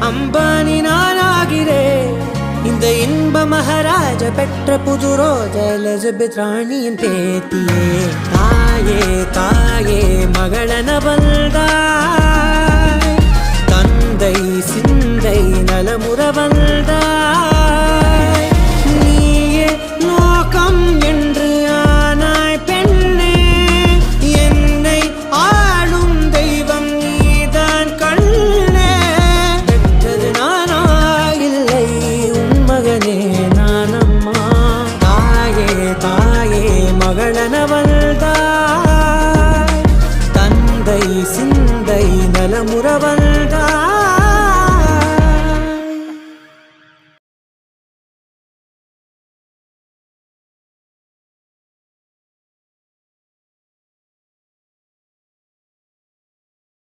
அம்பானி நானாகிறேன் இந்த இன்ப மகாராஜ பெற்ற புது ரோஜ எலிசபெத் ராணியின் பேத்தியே தாயே தாயே மகளன வந்தாய் தந்தை சிந்தை நலமுற வந்தாய் நீயே லோகம் என்று ஆனாய் பெண்ணே என்னை ஆளும் தெய்வம் நீதான் கண்ணே பெற்றது நானா இல்லை உன் மகனே நானம்மா தாயே தாயே மகளன வந்தாய் தந்தை சிந்தை நலமுற வந்தாய்